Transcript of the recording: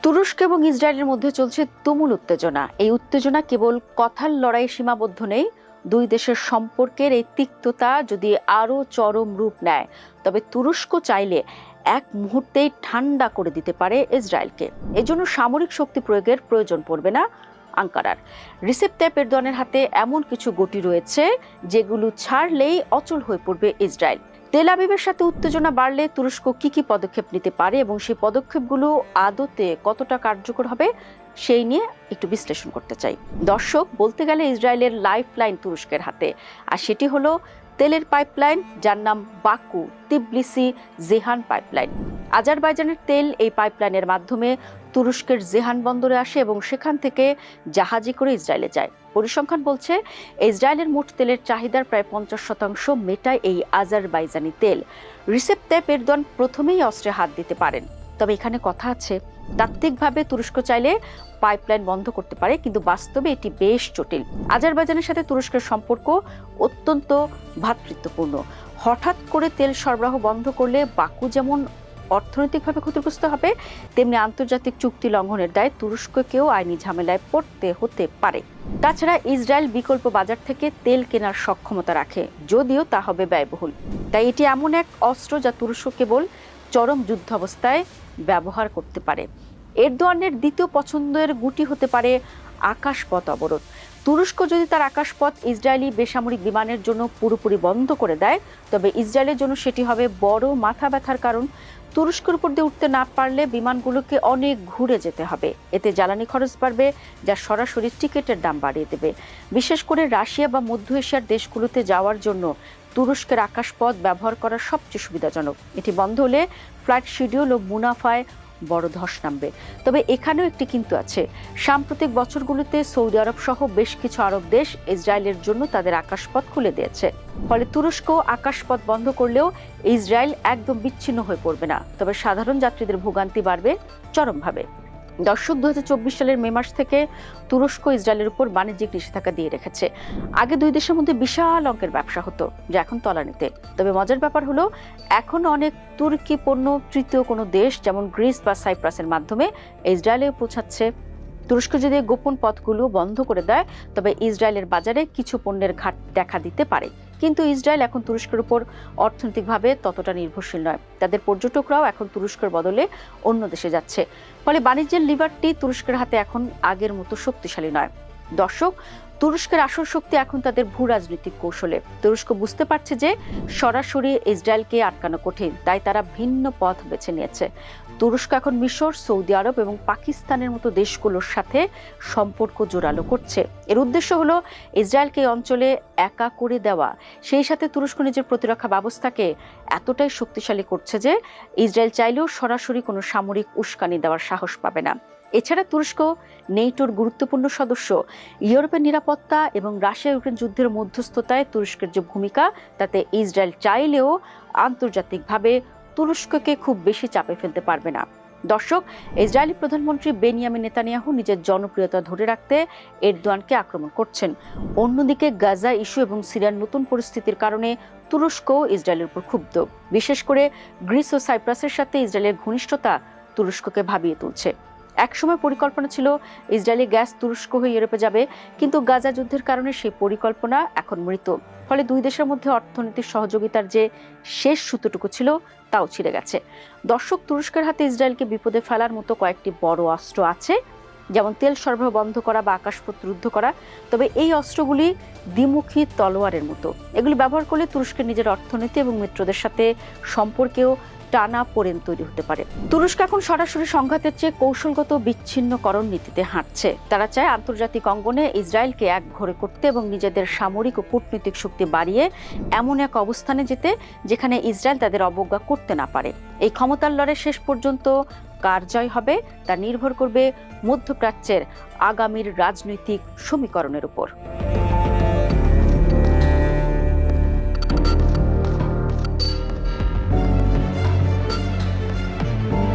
তুরস্ক এবং ইসরায়েলের মধ্যে চলছে তুমুল উত্তেজনা। এই উত্তেজনা কেবল কথার লড়াইয়ে সীমাবদ্ধ নেই। দুই দেশের সম্পর্কের এই তিক্ততা যদি আরও চরম রূপ নেয়, তবে তুরস্ক চাইলে এক মুহূর্তেই ঠান্ডা করে দিতে পারে ইসরায়েলকে। এজন্য সামরিক শক্তি প্রয়োগের প্রয়োজন পড়বে না আঙ্কারার। রিসেপ তাইপ এরদোয়ানের হাতে এমন কিছু গতি রয়েছে যেগুলো ছাড়লেই অচল হয়ে পড়বে ইসরায়েল। তেল আবিবের সাথে উত্তেজনা বাড়লে তুরস্ক কি পদক্ষেপ নিতে পারে এবং সেই পদক্ষেপগুলো আদতে কতটা কার্যকর হবে সেই নিয়ে একটু বিশ্লেষণ করতে চাই। দর্শক, বলতে গেলে ইসরায়েলের লাইফ লাইন তুরস্কের হাতে, আর সেটি হলো তেলের পাইপলাইন, যার নাম বাকু তিবলিসি জেহান পাইপলাইন। আজারবাইজানের তেল এই পাইপলাইনের মাধ্যমে তুরস্কের জেহান বন্দরে আসে এবং সেখান থেকে জাহাজে করে ইসরায়েলে যায়। পরিসংখ্যান বলছে ইসরায়েলের মোট তেলের চাহিদার প্রায় 50% মেটায় এই আজারবাইজানি তেল। রিসেপ তাইপ এরদোয়ান প্রথমেই অস্ত্রে হাত দিতে পারেন, তবে এখানে কথা আছে। তাত্ত্বিকভাবে তুরস্ক চাইলে পাইপলাইন বন্ধ করতে পারে, কিন্তু বাস্তবে এটি বেশ জটিল। আজারবাইজানের সাথে তুরস্কের সম্পর্ক অত্যন্ত ভ্রাতৃত্বপূর্ণ। হঠাৎ করে তেল সরবরাহ বন্ধ করলে বাকু যেমন অর্থনৈতিকভাবে ক্ষতিগ্রস্ত হবে, তেমনি আন্তর্জাতিক চুক্তি লঙ্ঘনের দায়ে তুরস্ককেও আইনি ঝামেলায় পড়তে হতে পারে। তাছাড়া ইসরায়েল বিকল্প বাজার থেকে তেল কেনার সক্ষমতা রাখে, যদিও তা হবে ব্যয়বহুল। তাই এটি এমন এক অস্ত্র যা তুরস্ক কেবল চরম যুদ্ধাবস্থায় ব্যবহার করতে পারে। এরদোয়ানের দ্বিতীয় পছন্দের গুটি হতে পারে আকাশপথ অবরোধ। তুরস্ক যদি তার আকাশপথ ইসরায়েলি বেসামরিক বিমানের জন্য পুরোপুরি বন্ধ করে দেয়, তবে ইসরায়েলের জন্য সেটি হবে বড় মাথা ব্যথার কারণ। তুরস্কের উপর দিয়ে উঠতে না পারলে বিমানগুলোকে অনেক ঘুরে যেতে হবে। এতে জ্বালানি খরচ বাড়বে, যা সরাসরি টিকিটের দাম বাড়িয়ে দেবে। বিশেষ করে রাশিয়া বা মধ্য এশিয়ার দেশগুলোতে যাওয়ার জন্য তুরস্কের আকাশপথ ব্যবহার করা সবচেয়ে সুবিধাজনক। এটি বন্ধ হলে ফ্লাইট শিডিউল ও মুনাফায় বড় ধস নামবে। তবে এখানেও একটি কিন্তু আছে। সাম্প্রতিক বছরগুলোতে সৌদি আরব সহ বেশ কিছু আরব দেশ ইসরায়েলের জন্য তাদের আকাশপথ খুলে দিয়েছে। ফলে তুরস্ক আকাশপথ বন্ধ করলেও ইসরায়েল একদম বিচ্ছিন্ন হয়ে পড়বে না, তবে সাধারণ যাত্রীদের ভোগান্তি বাড়বে চরমভাবে। দর্শক, 2024 সালের মে মাস থেকে তুরস্ক ইসরায়েলের উপর বাণিজ্যিক নিষেধাজ্ঞা দিয়ে রেখেছে। আগে দুই দেশের মধ্যে বিশাল অঙ্কের ব্যবসা হতো, যা এখন তলানিতে। তবে মজার ব্যাপার হলো, এখন অনেক তুর্কি পণ্য তৃতীয় কোনো দেশ যেমন গ্রিস বা সাইপ্রাসের মাধ্যমে ইসরায়েলে পৌঁছাচ্ছে। তুরস্ক যদি গোপন পথগুলো বন্ধ করে দেয়, তবে ইসরায়েলের বাজারে কিছু পণ্যের ঘাট দেখা দিতে পারে। কিন্তু ইসরায়েল এখন তুরস্কের উপর অর্থনৈতিকভাবে ততটা নির্ভরশীল নয়। তাদের পর্যটকরাও এখন তুরস্কের বদলে অন্য দেশে যাচ্ছে। ফলে বাণিজ্যের লিভারটি তুরস্কের হাতে এখন আগের মতো শক্তিশালী নয়। দর্শক, তুরস্কের আসল শক্তি এখন তাদের ভূ রাজনৈতিক কৌশলে। তুরস্ক বুঝতে পারছে যে সরাসরি ইসরায়েলকে আটকানো কঠিন, তাই তারা ভিন্ন পথ বেছে নিয়েছে। তুরস্ক এখন মিশর, সৌদি আরব এবং পাকিস্তানের মতো দেশগুলোর সাথে সম্পর্ক জোরালো করছে। এর উদ্দেশ্য হলো ইসরায়েলকে এই অঞ্চলে একা করে দেওয়া। সেই সাথে তুরস্ক নিজের প্রতিরক্ষা ব্যবস্থাকে এতটাই শক্তিশালী করছে যে ইসরায়েল চাইলেও সরাসরি কোনো সামরিক উস্কানি দেওয়ার সাহস পাবে না। এছাড়া তুরস্ক নেটোর গুরুত্বপূর্ণ সদস্য। ইউরোপের নিরাপত্তা এবং রাশিয়া ইউক্রেন যুদ্ধের মধ্যস্থতায় তুরস্কের যে ভূমিকা, তাতে ইসরায়েল চাইলেও আন্তর্জাতিকভাবে তুরস্ককে খুব বেশি চাপে ফেলতে পারবে না। দর্শক, ইসরায়েলি প্রধানমন্ত্রী বেনিয়ামিন নেতানিয়াহু নিজের জনপ্রিয়তা ধরে রাখতে এরদোয়ানকে আক্রমণ করছেন। অন্যদিকে গাজা ইস্যু এবং সিরিয়ার নতুন পরিস্থিতির কারণে তুরস্ক ইসরায়েলের উপর ক্ষুব্ধ। বিশেষ করে গ্রিস ও সাইপ্রাসের সাথে ইসরায়েলের ঘনিষ্ঠতা তুরস্ককে ভাবিয়ে তুলছে। একসময় পরিকল্পনা ছিল ইসরায়েলি গ্যাস তুরস্ক হয়ে ইউরোপে যাবে, কিন্তু গাজা যুদ্ধের কারণে সেই পরিকল্পনা এখন মৃত। ফলে দুই দেশের মধ্যে অর্থনৈতিক সহযোগিতার যে শেষ সুতোটুকু ছিল, তাও ছিঁড়ে গেছে। দর্শক, তুরস্কের হাতে ইসরায়েলকে বিপদে ফেলার মতো কয়েকটি বড় অস্ত্র আছে, যেমন তেল সরবরাহ বন্ধ করা বা আকাশপথ রুদ্ধ করা। তবে এই অস্ত্রগুলি দ্বিমুখী তলোয়ারের মতো। এগুলি ব্যবহার করলে তুরস্কের নিজের অর্থনীতি এবং মিত্রদের সাথে সম্পর্কেও টানা পোড়েন তৈরি হতে পারে। তুরস্ক এখন সরাসরি সংঘাতের চেয়ে কৌশলগত বিচ্ছিন্নকরণ নীতিতে হাঁটছে। তারা চায় আন্তর্জাতিক অঙ্গনে ইসরায়েলকে একঘরে করতে এবং নিজেদের সামরিক ও কূটনৈতিক শক্তি বাড়িয়ে এমন এক অবস্থানে যেতে যেখানে ইসরায়েল তাদের অবজ্ঞা করতে না পারে। এই ক্ষমতার লড়াই শেষ পর্যন্ত কার জয় হবে তা নির্ভর করবে মধ্যপ্রাচ্যের আগামীর রাজনৈতিক সমীকরণের উপর।